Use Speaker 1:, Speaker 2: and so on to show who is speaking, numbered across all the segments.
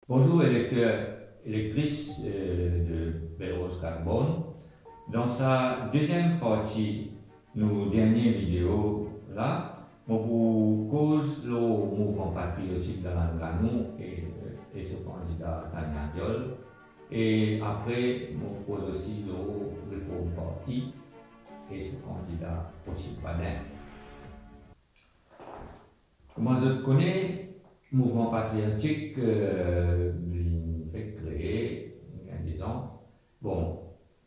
Speaker 1: Bonjour électeurs, électrices de Belle-Rose Carbone. Dans sa deuxième partie, nos dernières vidéos là, on vous cause le mouvement patriotique de l'Anganou et ce candidat Tania Diol. Et après, on pose aussi le Reform Party et ce candidat aussi Badin. Moi, je connais le mouvement patriotique fait créer il y a 10 ans. Bon,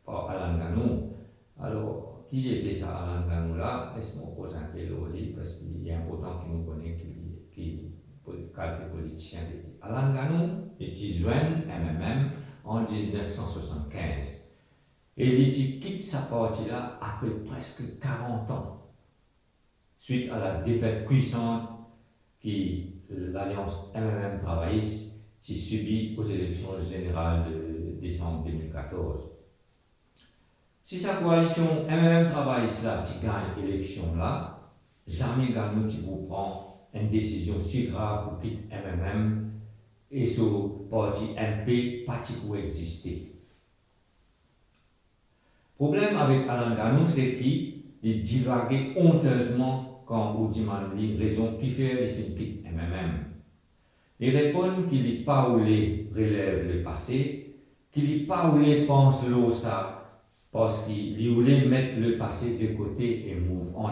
Speaker 1: par Alain Ganou. Alors, qui était ça, Alain Ganou là? Laisse-moi poser un peu l'oli parce qu'il est important qu'il nous connaisse qualité politicien. Alain Ganou était joint MMM en 1975. Et il quitte sa partie là après presque 40 ans, suite à la défaite puissante qui l'alliance MMM travailliste s'est subie aux élections générales de décembre 2014. Si sa coalition MMM travailliste là, qui gagne l'élection là, jamais Ganou qui vous prend une décision si grave pour quitter MMM et ce parti MP pas pour exister. Le problème avec Alain Ganou, c'est qu'il divaguait honteusement quand on demande les raisons qui fait les quitte MMM. Il répond qu'il n'est pas où les relève le passé, qu'il n'est pas où les pense l'eau ça, parce qu'il voulait mettre le passé de côté et move on.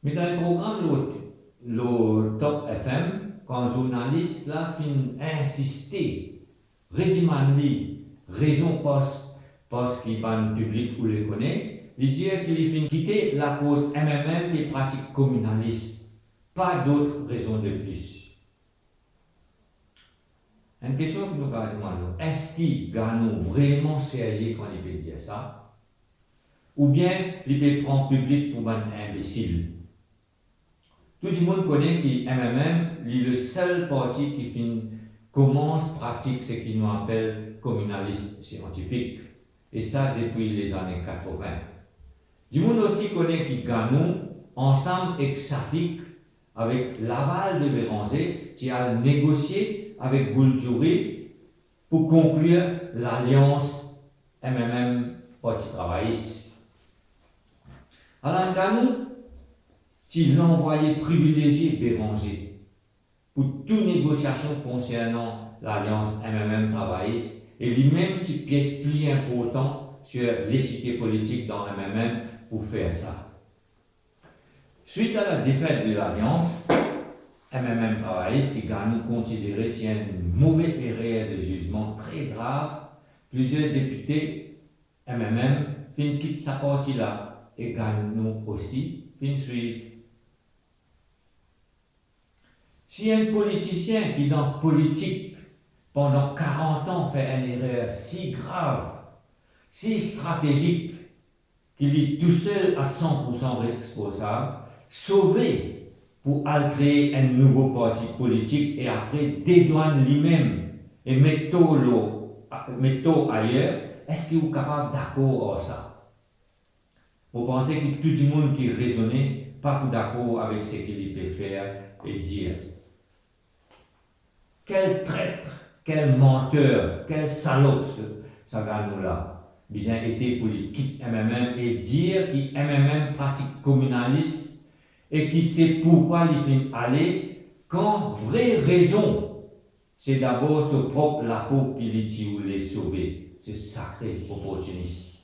Speaker 1: Mais dans le programme, le Top FM, quand un journaliste là fin insister, redemande raison parce qu'il va en public ou le connaît, il dit qu'il fin quitter la cause MMM des pratiques communalistes. Pas d'autres raisons de plus. Une question que nous avons demandé, est-ce qu'il gagne vraiment sérieux quand il peut dire ça? Ou bien il peut prendre public pour un imbécile? Tout le monde connaît que MMM est le seul parti qui commence pratique ce qu'il nous appelle communaliste scientifique. Et ça depuis les années 80. Tout le monde aussi connaît que Ganou, ensemble avec Safik, avec l'aval de Béranger, qui a négocié avec Gouldjouri pour conclure l'alliance MMM Parti travailliste. Alain Ganou, il a envoyé privilégié Béranger pour toute négociation concernant l'alliance MMM travailliste et lui-même qui pièce plus important sur l'échiquier politique dans MMM pour faire ça. Suite à la défaite de l'Alliance, MMM travailliste qui Ganou considéré tient une mauvaise erreur de jugement très grave, plusieurs députés MMM quittent sa partie là et Ganou aussi suivent. Si un politicien qui dans la politique pendant 40 ans fait une erreur si grave, si stratégique, qu'il est tout seul à 100% responsable, sauvé pour aller créer un nouveau parti politique et après dédouane lui-même et mettre ailleurs, est-ce qu'il est capable d'accord avec ça? Vous pensez que tout le monde qui raisonne pas d'accord avec ce qu'il peut faire et dire? Quel traître, quel menteur, quel salaud ça gagne là. Bien été pour les quitter MMM et dire que MMM pratique communaliste et qui sait pourquoi il fait aller quand vraie raison c'est d'abord ce propre la peau qui dit ou les sauver. C'est sacré opportuniste.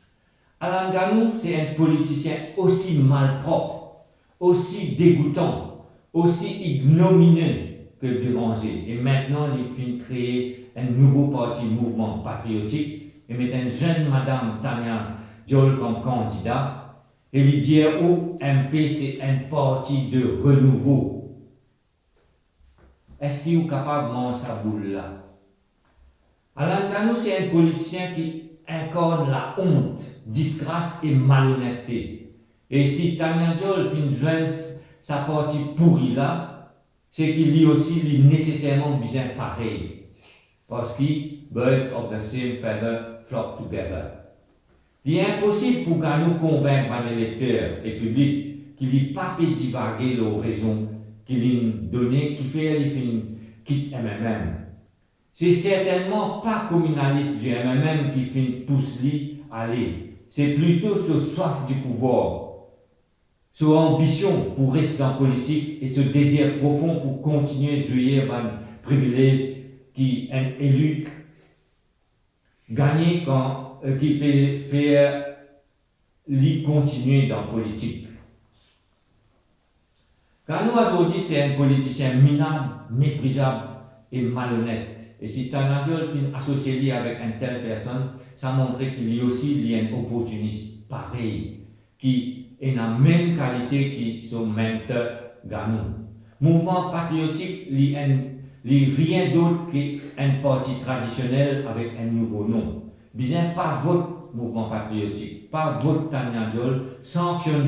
Speaker 1: Alain Ganou, c'est un politicien aussi malpropre, aussi dégoûtant, aussi ignominieux que Béranger. Et maintenant, il finit de créer un nouveau parti mouvement patriotique et mettre une jeune madame Tania Diol comme candidat et lui dire oh, MP c'est un parti de renouveau. Est-ce qu'il est capable de manger sa boule là? Alain Ganou c'est un politicien qui incarne la honte, disgrâce et malhonnêteté. Et si Tania Diol finit joindre sa partie pourrie là, c'est qu'il est aussi nécessairement bien pareil. Parce que birds of the same feather flock together. Il est impossible pour Ganou convaincre un électeur et public qu'il n'est pas divaguer les raisons qu'il a données, qui quitte MMM. C'est certainement pas communaliste du MMM qui fait pousse lui aller. C'est plutôt ce soif du pouvoir, cette ambition pour rester en politique et ce désir profond pour continuer à jouir un privilège qui est élu, gagner qui peut faire lui continuer dans la politique. Car nous aujourd'hui, c'est un politicien minable, méprisable et malhonnête. Et si Tanya Diol finit associé avec une telle personne, ça montre qu'il y a aussi un opportuniste pareil, qui est la même qualité qui son menteur Ganou. Mouvement patriotique, il rien d'autre qu'un parti traditionnel avec un nouveau nom. Bien pas votre mouvement patriotique, pas votre Tanya Diol, sanctionne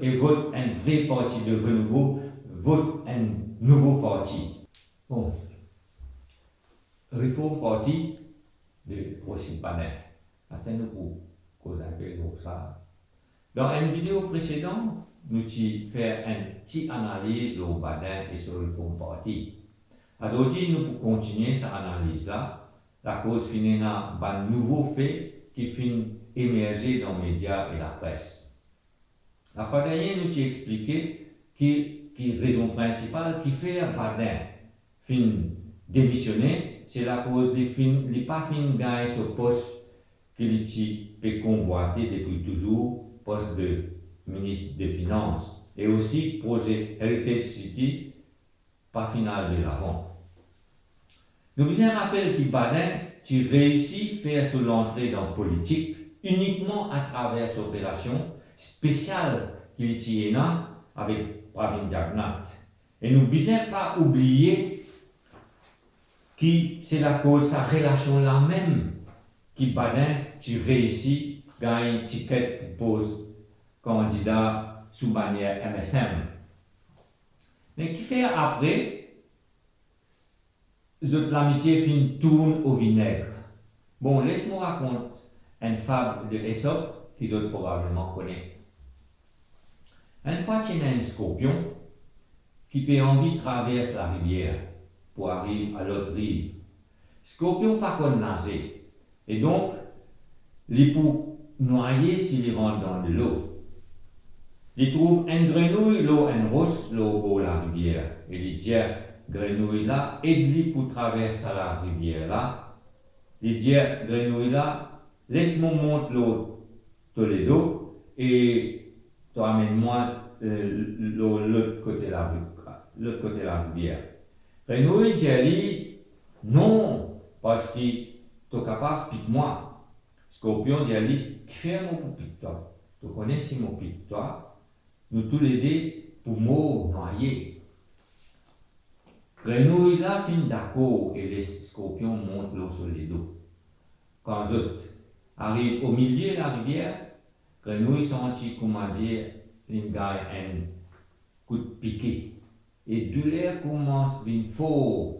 Speaker 1: et vote un vrai parti de renouveau, vote un nouveau parti. Bon. Reform Party de prochain panel. Hasta nous pour cause un peu de ça. Dans une vidéo précédente, nous avons fait une petite analyse sur le Badin et sur le Reform Party. Aujourd'hui, nous pouvons continuer cette analyse-là. La cause finit dans un nouveau fait qui finit émerger dans les médias et la presse. La fois dernière, nous avons expliqué qui raison principale qui fait un Badin finit démissionner. C'est la cause des films, les pas fin gagner ce poste qu'il peut convoiter depuis toujours, poste de ministre des Finances, et aussi projet Heritage City, pas final de l'avant. Nous vous rappelle qu'il Badin, qui réussit à faire son entrée dans la politique uniquement à travers cette opération spéciale qu'il y a avec Pravin Jagnnath. Et nous ne pas oublier qui c'est la cause de sa relation là même qui Badin qui réussit gagne un ticket pour poser candidat sous bannière MSM. Mais qui fait après l'amitié fin tourne au vinaigre. Bon, laisse-moi raconter une fable de Aesop qu'ils ont probablement connaît. Une fois, il y a un scorpion qui peut envie de traverser la rivière pour arriver à l'autre rive. Scorpion pas qu'on nager. Et donc, il peut noyer s'il rentre dans de l'eau. Il trouve une grenouille, l'eau un rosse, l'eau au bord de la rivière. Et il dit, grenouille là, aide-lui pour traverser la rivière là. Il dit, grenouille là, laisse-moi monter l'eau Toledo et tu amènes-moi l'autre côté de la rivière. Grenouille dit, non, parce que tu es capable de piquer moi. Scorpion dit, qui fait mon pour piquer toi? Tu connais si mon pique toi? Nous tous les deux pour me noyer. Grenouille là fin d'accord et les scorpions montent l'eau sur les dos. Quand eux arrivent au milieu de la rivière, Grenouille sentit comment dire, il gagne un coup de piqué. Et douleur commence à venir fort.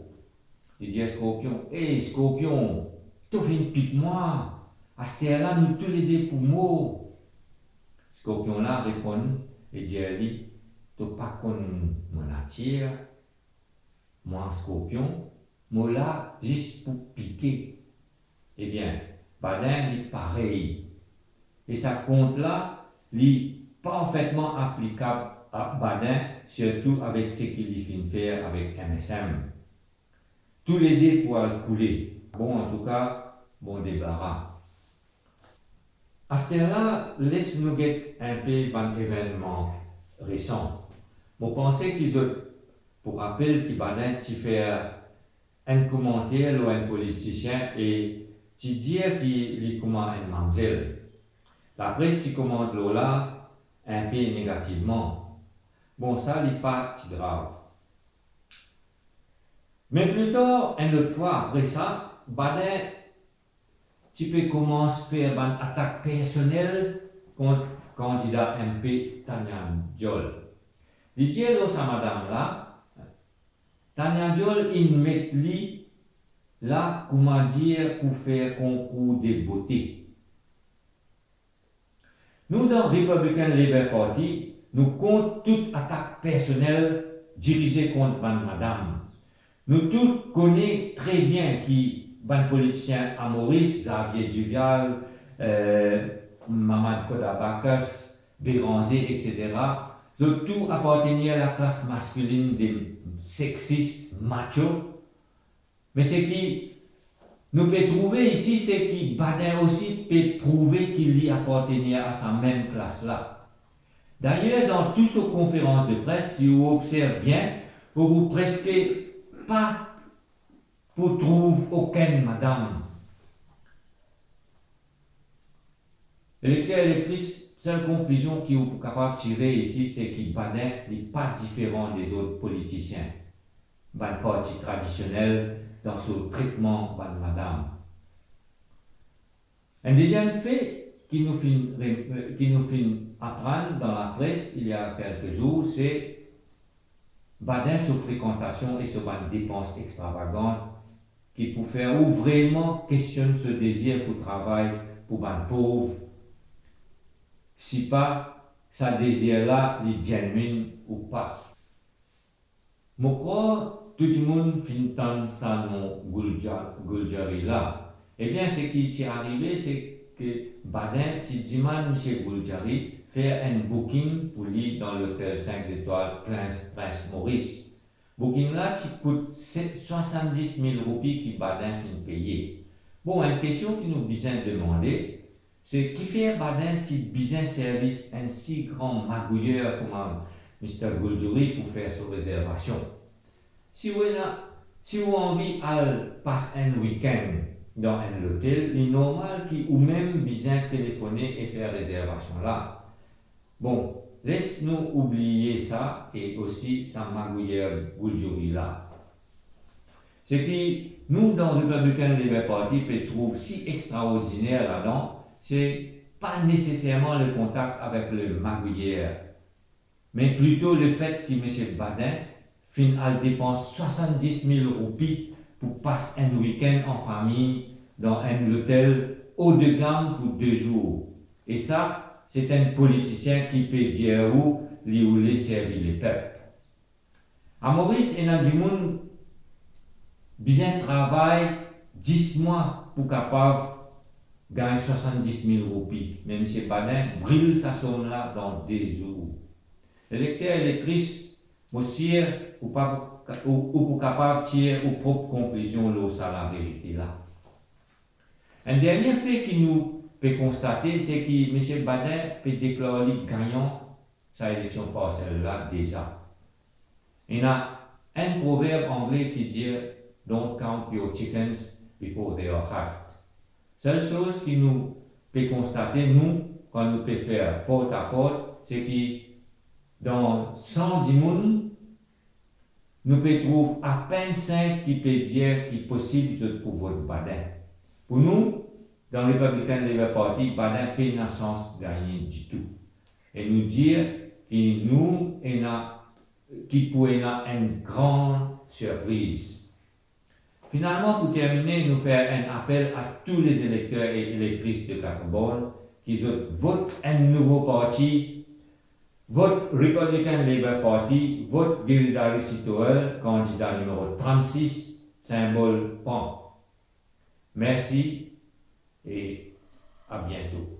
Speaker 1: Il dit à Scorpion, hé Scorpion, tu viens piquer moi. À ce là nous tous les deux pour moi. Scorpion là répond et dit à lui, tu n'as pas connu mon attire. Moi, Scorpion, moi là, juste pour piquer. Eh bien, Badin est pareil. Et ça compte là, est parfaitement applicable à Badin, surtout avec ce qu'il vient faire avec MSM. Tous les deux pour le couler. Bon, en tout cas, bon débarras. À ce là, laisse-nous guetter un peu un événement récent. Vous pensez qu'ils ont, pour rappel, qu'il Badin qui fait un commentaire ou un politicien et qui dit qu'il comment un mamzelle. La presse qui commente là un peu négativement. Bon, ça n'est pas si grave. Mais plus tard, une autre fois, après ça, Badin, tu peux commencer à faire une attaque personnelle contre le candidat MP Tanya Diol. Il dit à sa madame là, Tanya Diol, il met lui là, comment dire, pour faire concours de beauté. Nous, dans Republican Labour Party, nous comptons toute attaque personnelle dirigée contre madame. Nous tous connaissons très bien qui ban politicien à Maurice, Xavier Duvial, Mamad Kodabakas, Béranger, etc. Ils tout appartenaient à la classe masculine des sexistes, machos. Mais ce qui nous peut trouver ici, c'est que Badin aussi peut prouver qu'il y appartenait à sa même classe-là. D'ailleurs, dans toutes ces conférences de presse, si vous observez bien, vous presque pas pour trouver aucune madame. L'électeur électrice, seule conclusion qu'il est capable de tirer ici, c'est que Badin n'est pas différent des autres politiciens. Ban parti traditionnel dans ce traitement ban madame. Un deuxième fait qui nous fait apprendre dans la presse il y a quelques jours, c'est Badin sur fréquentation et sur ban dépenses extravagantes qui pour faire ou vraiment questionne ce désir pour travail pour ban pauvre, si pas ça désir là, il genuine ou pas. Je crois tout le monde finit ça non Gouldjari là. Eh bien, ce qui est arrivé, c'est que Badin, Tidjiman, M. Gouldjari, fait un booking pour lui dans l'hôtel 5 étoiles Prince Maurice. Booking là, qui coûte 70 000 roupies qui Badin finit payer. Bon, une question qui nous besoin demander, c'est qui fait Badin qui besoin service un si grand magouilleur comme Mr. Gouldjari pour faire sa réservation. Si vous avez envie de passer un week-end dans un hôtel, il est normal qu'il ou même besoin de téléphoner et faire réservation là. Bon, laisse-nous oublier ça et aussi sa magouillère Gouldjari là. Ce qui nous dans le Republican Labour Party peut trouver si extraordinaire là-dedans, c'est pas nécessairement le contact avec le magouillère, mais plutôt le fait que M. Badin dépense 70 000 roupies pour passer un week-end en famille dans un hôtel haut de gamme pour 2 jours. Et ça, c'est un politicien qui peut dire où il voulait servir les peuples. À Maurice, il y a du monde bien travaille 10 mois pour capable gagner 70 000 roupies. Mais M. Badin brûle sa somme là dans 2 jours. L'électeur électrice, aussi, ou pour capable de tirer aux propres conclusions là, la vérité là. Un dernier fait qui nous peut constater, c'est que M. Badin peut déclarer gagnant sa élection partielle là déjà. Il y a un proverbe anglais qui dit Don't count your chickens before they are hatched. Seule chose qui nous peut constater, nous, quand nous peut faire porte à porte, c'est que dans 110 personnes, nous pouvons trouver à peine 5 qui peuvent dire qu'il est possible pour voter Badin. Pour nous, dans le Republican Labour Party, Badin n'a pas de chance de gagner du tout. Et nous dire que nous, qu'il pourrait y avoir une grande surprise. Finalement, pour terminer, nous faisons un appel à tous les électeurs et électrices de Carbone qui votent un nouveau parti, vote Republican Labour Party, vote Gildari Sitoel, candidat numéro 36, symbole PAN. Merci et à bientôt.